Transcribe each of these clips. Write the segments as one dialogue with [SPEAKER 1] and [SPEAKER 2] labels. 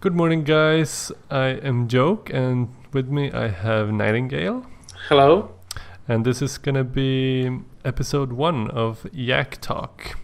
[SPEAKER 1] Good morning, guys. I am J0k, and with me I have Nightingale.
[SPEAKER 2] Hello.
[SPEAKER 1] And this is gonna be episode 1 of Yak Talk.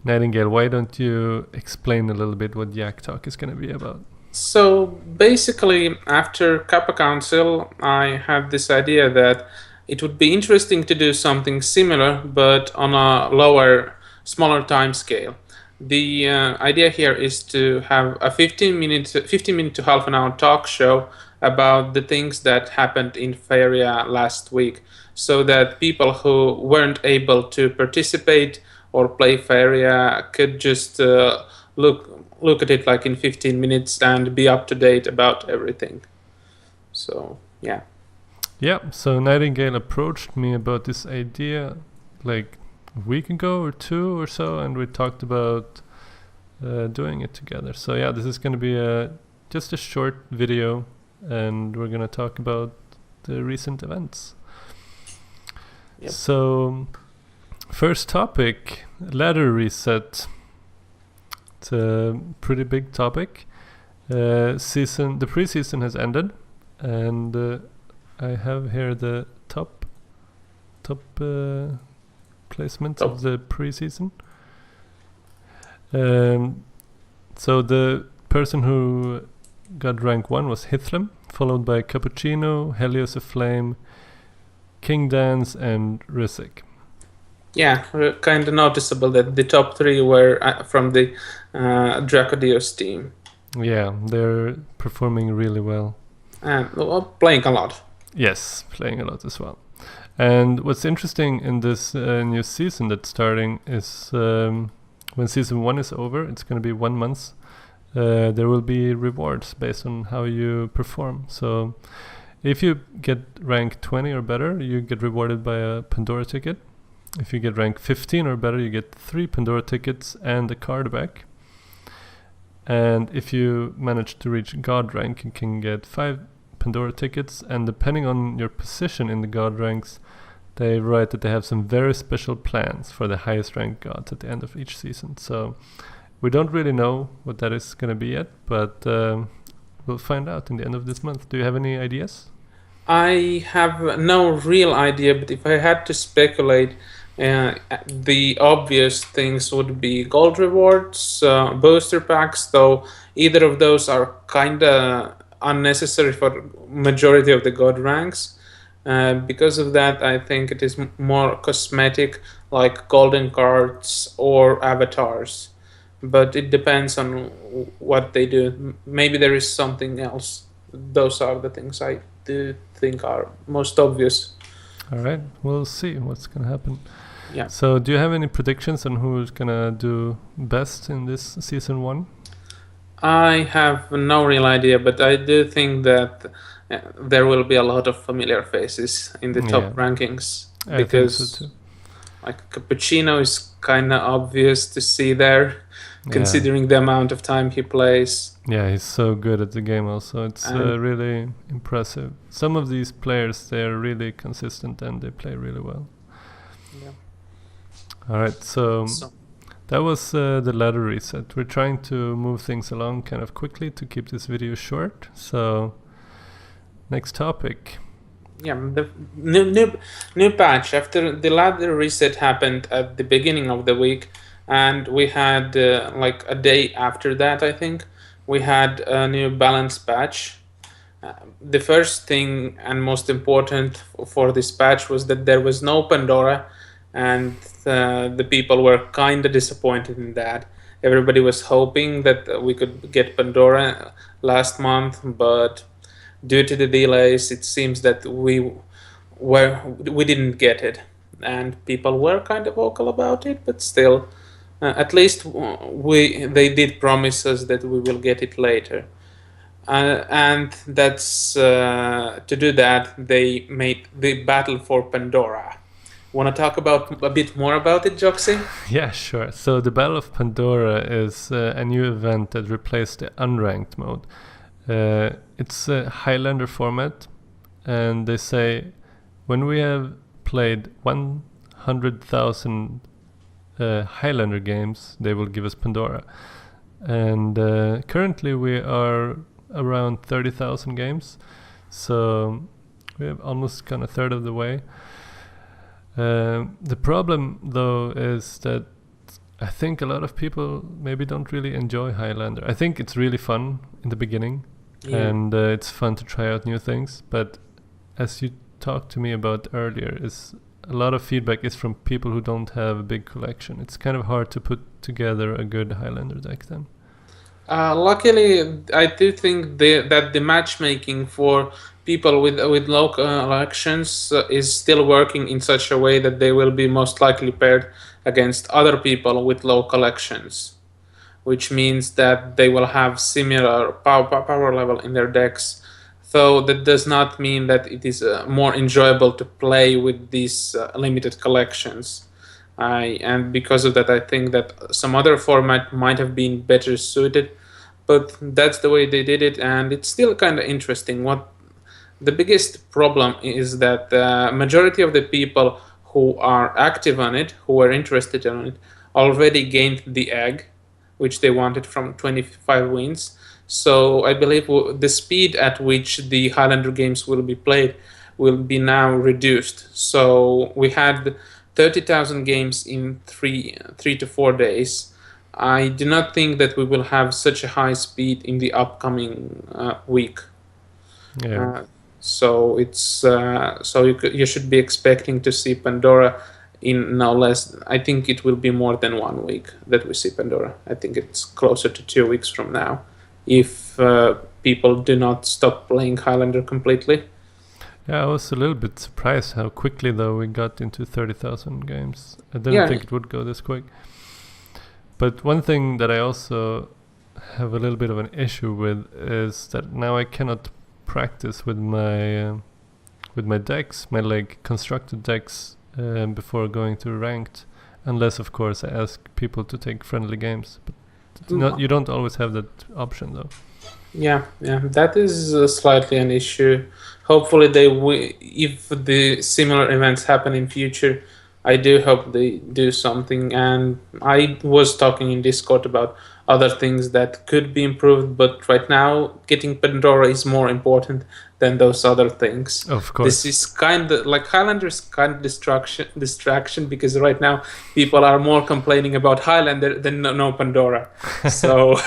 [SPEAKER 1] Nightingale, why don't you explain a little bit what Yak Talk is gonna be about?
[SPEAKER 2] So basically, after Kappa Council, I had this idea that it would be interesting to do something similar, but on a lower, smaller time scale. The idea here is to have a 15 minute to half an hour talk show about the things that happened in Faeria last week, so that people who weren't able to participate or play Faeria could just look at it like in 15 minutes and be up to date about everything. So yeah.
[SPEAKER 1] Yeah, so Nightingale approached me about this idea like a week ago or 2 or so, and we talked about doing it together. So yeah, this is going to be just a short video, and we're going to talk about the recent events.
[SPEAKER 2] Yep.
[SPEAKER 1] So first topic, ladder reset. It's a pretty big topic. The preseason has ended, and I have here the top placements of the preseason. So the person who got rank 1 was Hithlem, followed by Cappuccino, Helios Aflame, King Dance, and Rizik.
[SPEAKER 2] Yeah, kind of noticeable that the top 3 were from the Dracodios team.
[SPEAKER 1] Yeah, they're performing really well.
[SPEAKER 2] And playing a lot.
[SPEAKER 1] Yes, playing a lot as well. And what's interesting in this new season that's starting is when season 1 is over, it's going to be 1 month. There will be rewards based on how you perform. So if you get rank 20 or better, you get rewarded by a Pandora ticket. If you get rank 15 or better, you get 3 Pandora tickets and a card back. And if you manage to reach God rank, you can get 5 Pandora tickets. And depending on your position in the God ranks, they write that they have some very special plans for the highest ranked gods at the end of each season. So we don't really know what that is going to be yet, but we'll find out in the end of this month. Do you have any ideas?
[SPEAKER 2] I have no real idea, but if I had to speculate, the obvious things would be gold rewards, booster packs, though either of those are kind of unnecessary for majority of the god ranks. Because of that, I think it is more cosmetic, like golden cards or avatars. But it depends on what they do. Maybe there is something else. Those are the things I do think are most obvious.
[SPEAKER 1] All right, we'll see what's going to happen.
[SPEAKER 2] Yeah.
[SPEAKER 1] So do you have any predictions on who's going to do best in this season 1?
[SPEAKER 2] I have no real idea, but I do think that there will be a lot of familiar faces in the top rankings.
[SPEAKER 1] Because I think so too.
[SPEAKER 2] Like Cappuccino is kind of obvious to see there, considering the amount of time he plays.
[SPEAKER 1] Yeah, he's so good at the game also. It's really impressive. Some of these players, they're really consistent and they play really well.
[SPEAKER 2] Yeah.
[SPEAKER 1] All right, so that was the ladder reset. We're trying to move things along kind of quickly to keep this video short. So next topic.
[SPEAKER 2] Yeah, the new patch after the ladder reset happened at the beginning of the week, and we had like a day after that, I think, we had a new balance patch. The first thing and most important for this patch was that there was no Pandora, and the people were kind of disappointed in that. Everybody was hoping that we could get Pandora last month, but due to the delays, it seems that we didn't get it, and people were kind of vocal about it. But still, at least they did promise us that we will get it later, and that's to do that they made the battle for Pandora. Want to talk about a bit more about it, J0k3se?
[SPEAKER 1] Yeah, sure. So the Battle of Pandora is a new event that replaced the unranked mode. It's a Highlander format, and they say when we have played 100,000 Highlander games, they will give us Pandora. and currently we are around 30,000 games, so we have almost kind of a third of the way. The problem though is that I think a lot of people maybe don't really enjoy Highlander. I think it's really fun in the beginning, and it's fun to try out new things, but as you talked to me about earlier, is a lot of feedback is from people who don't have a big collection. It's kind of hard to put together a good Highlander deck then.
[SPEAKER 2] Luckily, I do think that the matchmaking for people with low collections is still working in such a way that they will be most likely paired against other people with low collections, which means that they will have similar power level in their decks. Though that does not mean that it is more enjoyable to play with these limited collections. And because of that, I think that some other format might have been better suited, but that's the way they did it, and it's still kind of interesting. What the biggest problem is that the majority of the people who are active on it, who are interested in it, already gained the egg, which they wanted from 25 wins. So I believe the speed at which the Highlander games will be played will be now reduced. So we had 30,000 games in three to 4 days. I do not think that we will have such a high speed in the upcoming week.
[SPEAKER 1] Yeah.
[SPEAKER 2] So it's so you should be expecting to see Pandora in no less. I think it will be more than 1 week that we see Pandora. I think it's closer to 2 weeks from now, if people do not stop playing Highlander completely.
[SPEAKER 1] Yeah, I was a little bit surprised how quickly though we got into 30,000 games. I didn't think it would go this quick. But one thing that I also have a little bit of an issue with is that now I cannot practice with my decks, my like constructed decks, before going to ranked, unless of course I ask people to take friendly games. But you don't always have that option though.
[SPEAKER 2] Yeah, that is slightly an issue. Hopefully if the similar events happen in future, I do hope they do something. And I was talking in Discord about other things that could be improved, but right now getting Pandora is more important than those other things.
[SPEAKER 1] Of course.
[SPEAKER 2] This is kind of like Highlander's kind of distraction, because right now people are more complaining about Highlander than no Pandora. So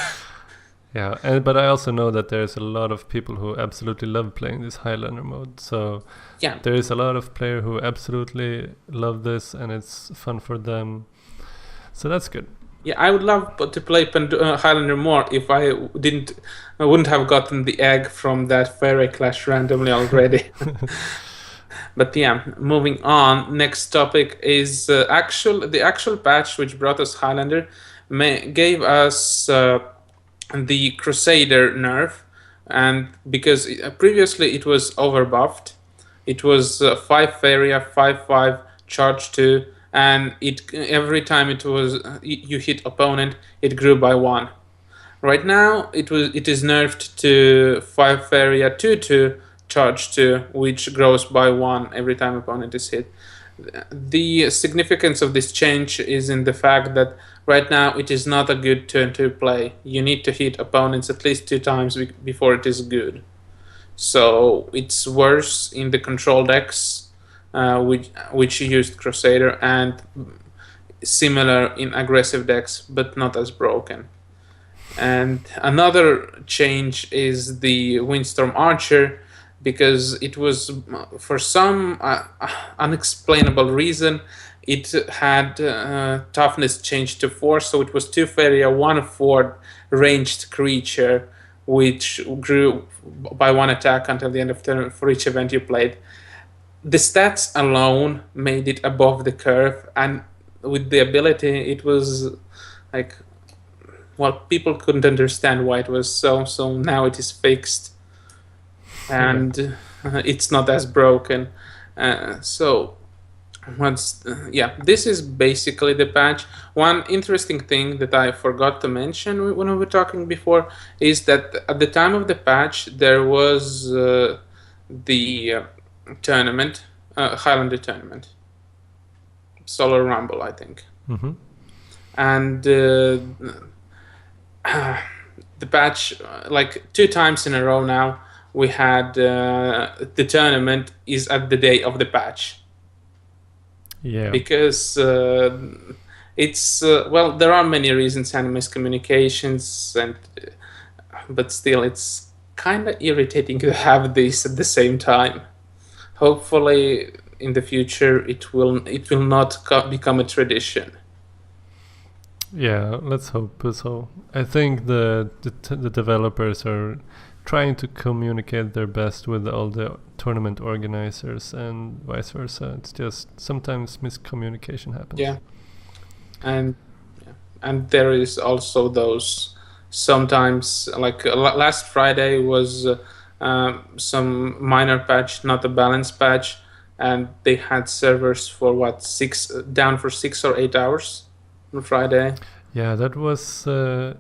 [SPEAKER 1] yeah, but I also know that there's a lot of people who absolutely love playing this Highlander mode. So
[SPEAKER 2] yeah,
[SPEAKER 1] there is a lot of players who absolutely love this, and it's fun for them. So that's good.
[SPEAKER 2] Yeah, I would love to play Highlander more if I wouldn't have gotten the egg from that Faeria clash randomly already. But yeah, moving on. Next topic is the actual patch which brought us Highlander gave us the Crusader nerf, and because previously it was overbuffed, it was 5 Faeria, 5/5 charge 2, and every time it was you hit opponent, it grew by 1. Right now it is nerfed to 5 Faeria, 2/2 charge 2, which grows by 1 every time opponent is hit. The significance of this change is in the fact that right now it is not a good turn to play. You need to hit opponents at least 2 times before it is good. So it's worse in the control decks, which used Crusader, and similar in aggressive decks, but not as broken. And another change is the Windstorm Archer, because it was, for some unexplainable reason, it had toughness changed to 4, so it was 2 Faeria, 1/4 ranged creature, which grew by 1 attack until the end of turn for each event you played. The stats alone made it above the curve, and with the ability, it was like, well, people couldn't understand why it was so now it is fixed, and it's not as broken. So this is basically the patch. One interesting thing that I forgot to mention when we were talking before is that at the time of the patch there was the tournament, Highlander tournament, Lunar Rumble, I think.
[SPEAKER 1] Mm-hmm.
[SPEAKER 2] And the patch, like 2 times in a row now, we had the tournament is at the day of the patch.
[SPEAKER 1] Yeah.
[SPEAKER 2] Because it's well, there are many reasons and miscommunications, and but still, it's kind of irritating to have this at the same time. Hopefully, in the future, it will not become a tradition.
[SPEAKER 1] Yeah, let's hope so. I think the developers are trying to communicate their best with all the tournament organizers and vice versa. It's just sometimes miscommunication happens.
[SPEAKER 2] Yeah, and there is also those sometimes, like last Friday was some minor patch, not a balance patch, and they had servers for down for 6 or 8 hours on Friday.
[SPEAKER 1] Yeah, that was the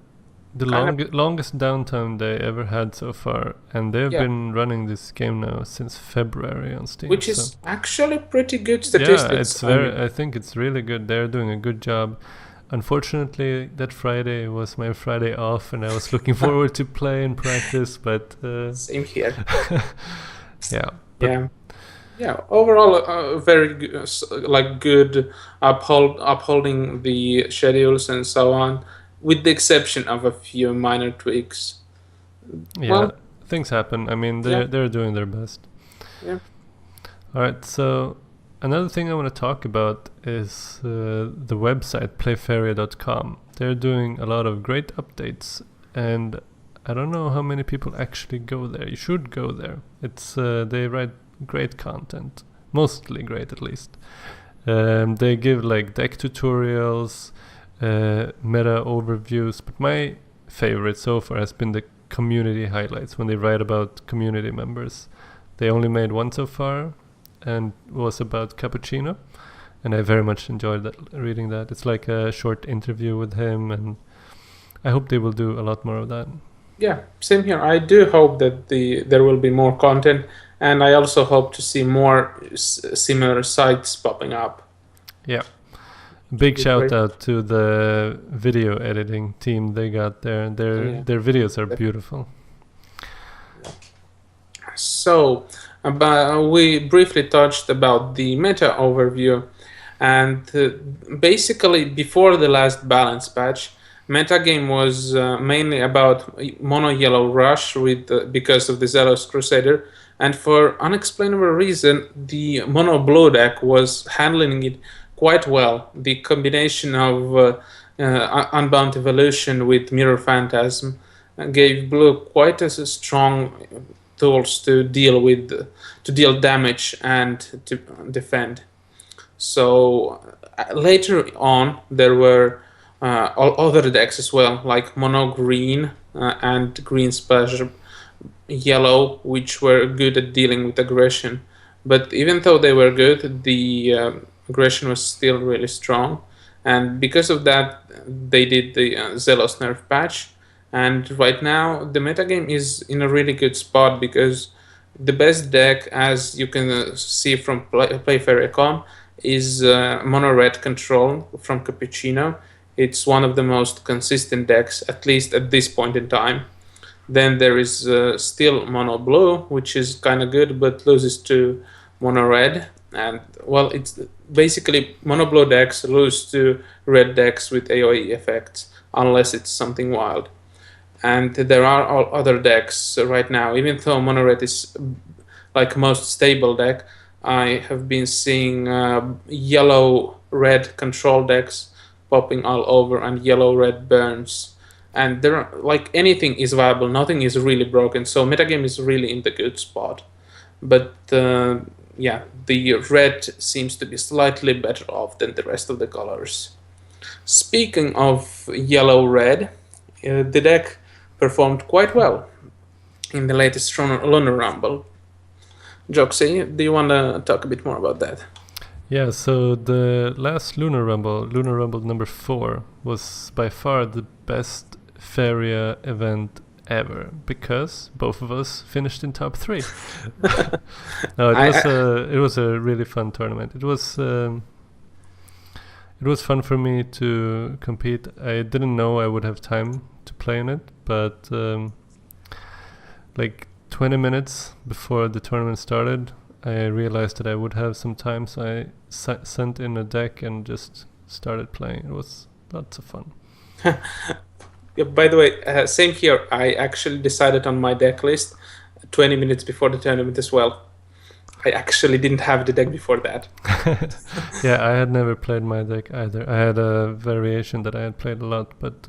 [SPEAKER 1] longest downtime they ever had so far, and they've been running this game now since February on Steam,
[SPEAKER 2] which is actually pretty good statistics.
[SPEAKER 1] Yeah, it's very. I think it's really good. They're doing a good job. Unfortunately, that Friday was my Friday off, and I was looking forward to play and practice, but
[SPEAKER 2] same here.
[SPEAKER 1] Yeah.
[SPEAKER 2] Yeah. Overall, very good upholding the schedules and so on, with the exception of a few minor tweaks.
[SPEAKER 1] Yeah, well, things happen. I mean, they're doing their best.
[SPEAKER 2] Yeah.
[SPEAKER 1] All right. So another thing I want to talk about is the website playfaeria.com. They're doing a lot of great updates, and I don't know how many people actually go there. You should go there. It's they write great content, mostly great at least. They give like deck tutorials, meta overviews, but my favorite so far has been the community highlights when they write about community members. They only made one so far, and was about Cappuccino, and I very much enjoyed reading that. It's like a short interview with him, and I hope they will do a lot more of that.
[SPEAKER 2] Yeah, same here. I do hope that there will be more content, and I also hope to see more similar sites popping up.
[SPEAKER 1] Yeah. Big shout out to the video editing team they got there. Their videos are beautiful.
[SPEAKER 2] So, we briefly touched about the meta overview, and basically before the last balance patch, metagame was mainly about mono yellow rush because of the Zealous Crusader, and for unexplainable reason, the mono blue deck was handling it quite well. The combination of Unbound Evolution with Mirror Phantasm gave blue quite a strong tools to deal damage and to defend. So later on, there were other decks as well, like mono green and green splash yellow, which were good at dealing with aggression. But even though they were good, the aggression was still really strong, and because of that, they did the Zealous nerf patch. And right now, the metagame is in a really good spot because the best deck, as you can see from Faeria.com, is mono red control from Cappuccino. It's one of the most consistent decks, at least at this point in time. Then there is still mono blue, which is kind of good, but loses to mono red. And well, it's basically mono blue decks lose to red decks with AoE effects, unless it's something wild. And there are other decks right now. Even though mono red is like most stable deck, I have been seeing yellow red control decks popping all over, and yellow red burns. And there are, like, anything is viable, nothing is really broken. So metagame is really in the good spot. But yeah, the red seems to be slightly better off than the rest of the colors. Speaking of yellow red, the deck performed quite well in the latest Lunar Rumble. J0k3se, do you want to talk a bit more about that?
[SPEAKER 1] Yeah, so the last Lunar Rumble number 4, was by far the best Faeria event ever, because both of us finished in top 3. No, it was a really fun tournament. It it was fun for me to compete. I didn't know I would have time to play in it, but like 20 minutes before the tournament started, I realized that I would have some time, so I sent in a deck and just started playing. It was lots of fun.
[SPEAKER 2] Yeah, by the way, same here. I actually decided on my deck list 20 minutes before the tournament as well. I actually didn't have the deck before that.
[SPEAKER 1] Yeah, I had never played my deck either. I had a variation that I had played a lot, but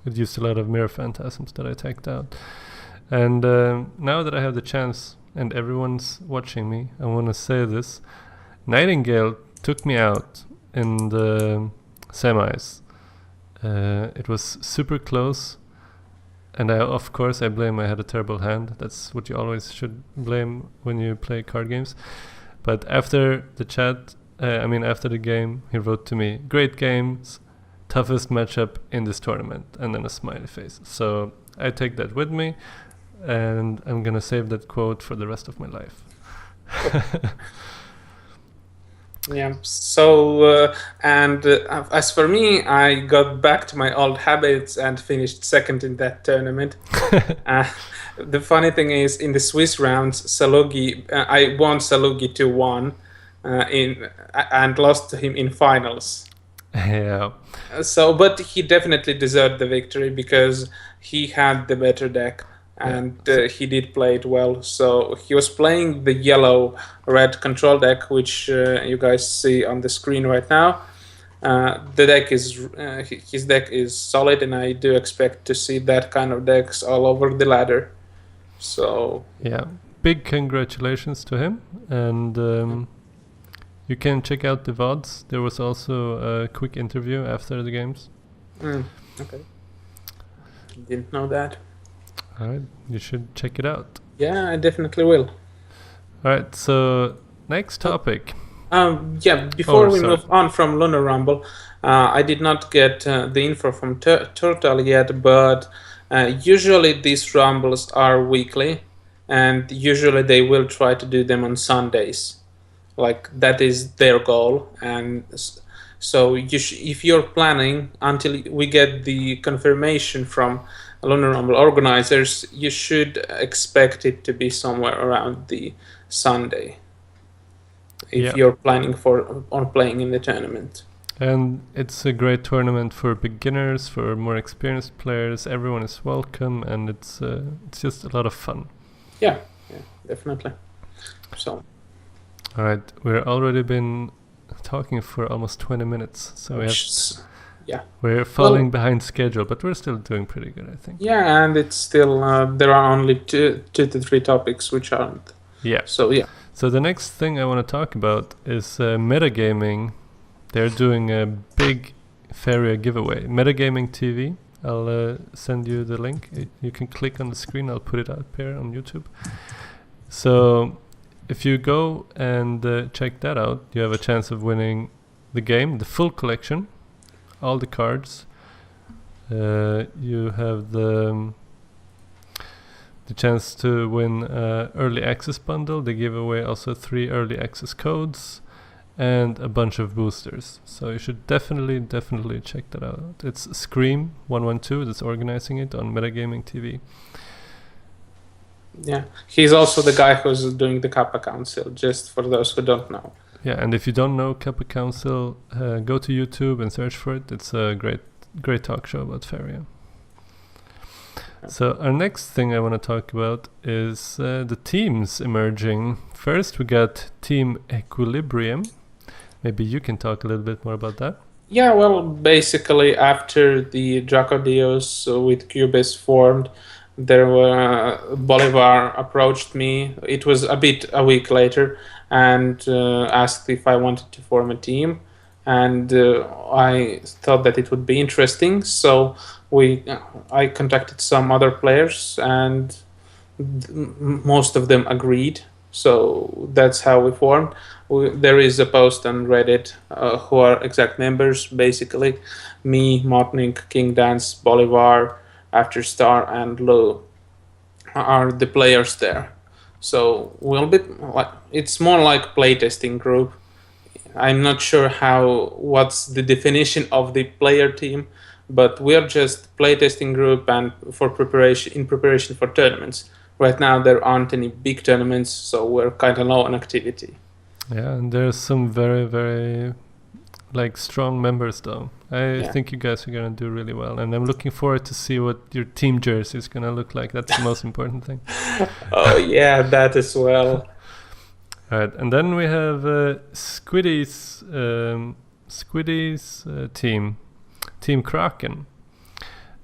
[SPEAKER 1] it used a lot of mirror phantasms that I teched out. And now that I have the chance and everyone's watching me, I want to say this. Nightingale took me out in the semis. It was super close. And of course I blame I had a terrible hand. That's what you always should blame when you play card games. But after the chat, after the game, he wrote to me, "Great games, toughest matchup in this tournament," and then a smiley face. So I take that with me, and I'm gonna save that quote for the rest of my life.
[SPEAKER 2] Yeah. So, as for me, I got back to my old habits and finished second in that tournament. The funny thing is, in the Swiss rounds, Salugi, I won Salugi 2-1 and lost to him in finals.
[SPEAKER 1] Yeah.
[SPEAKER 2] So, but he definitely deserved the victory because he had the better deck. And he did play it well. So he was playing the yellow-red control deck, which you guys see on the screen right now. The deck is his deck is solid, and I do expect to see that kind of decks all over the ladder. So
[SPEAKER 1] yeah, big congratulations to him, and you can check out the VODs. There was also a quick interview after the games.
[SPEAKER 2] Okay, didn't know that.
[SPEAKER 1] All right, you should check it out.
[SPEAKER 2] Yeah, I definitely will.
[SPEAKER 1] All right, so next topic.
[SPEAKER 2] Before we move on from Lunar Rumble, I did not get the info from Turtle yet, but usually these Rumbles are weekly, and usually they will try to do them on Sundays. Like, that is their goal, and so if you're planning until we get the confirmation from Lunar Rumble organizers, you should expect it to be somewhere around the Sunday if you're planning on playing in the tournament.
[SPEAKER 1] And it's a great tournament for beginners, for more experienced players. Everyone is welcome, and it's just a lot of fun.
[SPEAKER 2] Yeah, definitely. So,
[SPEAKER 1] all right, we've already been talking for almost 20 minutes, so we're falling behind schedule, but we're still doing pretty good, I think.
[SPEAKER 2] Yeah, and it's still there are only two to three topics which aren't.
[SPEAKER 1] Yeah.
[SPEAKER 2] So
[SPEAKER 1] So the next thing I want to talk about is Metagaming. They're doing a big Faeria giveaway. MetagamingTV. I'll send you the link. You can click on the screen. I'll put it up here on YouTube. So if you go and check that out, you have a chance of winning the game, the full collection, all the cards. You have the chance to win early access bundle. They give away also 3 early access codes and a bunch of boosters. So you should definitely check that out. It's Scream112 that's organizing it on Metagaming TV.
[SPEAKER 2] Yeah, he's also the guy who's doing the Kappa Council, just for those who don't know.
[SPEAKER 1] Yeah, and if you don't know Kappa Council, go to YouTube and search for it. It's a great talk show about Faeria. So our next thing I want to talk about is the teams emerging. First we got Team Equilibrium. Maybe you can talk a little bit more about that.
[SPEAKER 2] Yeah, well, basically after the Dracodios with Cubis formed, there were Bolivar approached me. It was a week later, and asked if I wanted to form a team, and I thought that it would be interesting. So I contacted some other players, and most of them agreed. So that's how we formed. There is a post on Reddit who are exact members. Basically, me, Motnik, King Dance, Bolivar, Afterstar, and Lou are the players there. So it's more like playtesting group. I'm not sure what's the definition of the player team, but we're just playtesting group and in preparation for tournaments. Right now there aren't any big tournaments, so we're kind of low on activity.
[SPEAKER 1] Yeah, and there's some very, very strong members though. I think you guys are gonna do really well, and I'm looking forward to see what your team jersey is gonna look like. That's the most important thing.
[SPEAKER 2] Oh yeah, that as well.
[SPEAKER 1] All right, and then we have Squiddy's Team Kraken.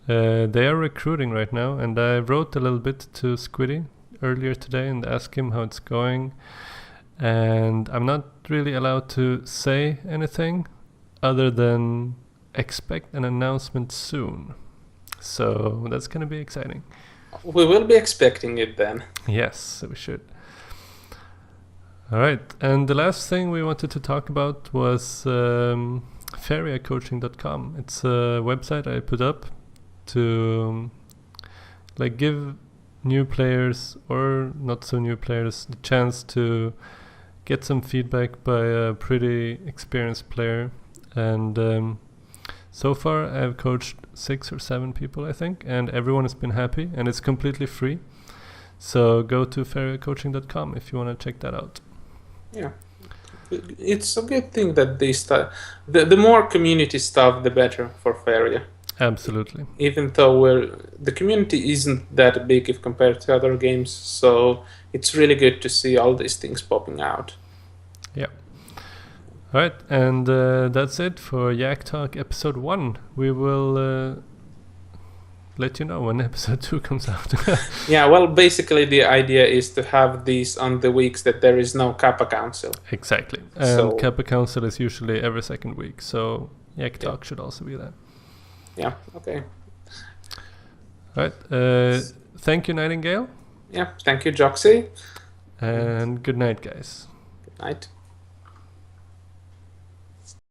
[SPEAKER 1] They are recruiting right now, and I wrote a little bit to Squiddy earlier today and asked him how it's going. And I'm not really allowed to say anything other than expect an announcement soon. So that's going to be exciting.
[SPEAKER 2] We will be expecting it then.
[SPEAKER 1] Yes, we should. All right, and the last thing we wanted to talk about was Faeriacoaching.com. It's a website I put up to give new players or not so new players the chance to get some feedback by a pretty experienced player. And so far I've coached 6 or 7 people, I think, and everyone has been happy, and it's completely free. So go to Faeriacoaching.com if you want to check that out.
[SPEAKER 2] Yeah, it's a good thing that the more community stuff, the better for Faeria.
[SPEAKER 1] Absolutely.
[SPEAKER 2] Even though the community isn't that big if compared to other games, so it's really good to see all these things popping out.
[SPEAKER 1] Yeah. All right, and that's it for Yak Talk episode 1. We will let you know when episode 2 comes out.
[SPEAKER 2] Yeah, well, basically the idea is to have these on the weeks that there is no Kappa Council.
[SPEAKER 1] Exactly, and Kappa Council is usually every second week, so Yak Talk should also be there.
[SPEAKER 2] Yeah, okay.
[SPEAKER 1] All right, thank you, Nightingale.
[SPEAKER 2] Yeah, thank you, J0k3se.
[SPEAKER 1] And good night, guys.
[SPEAKER 2] Good night.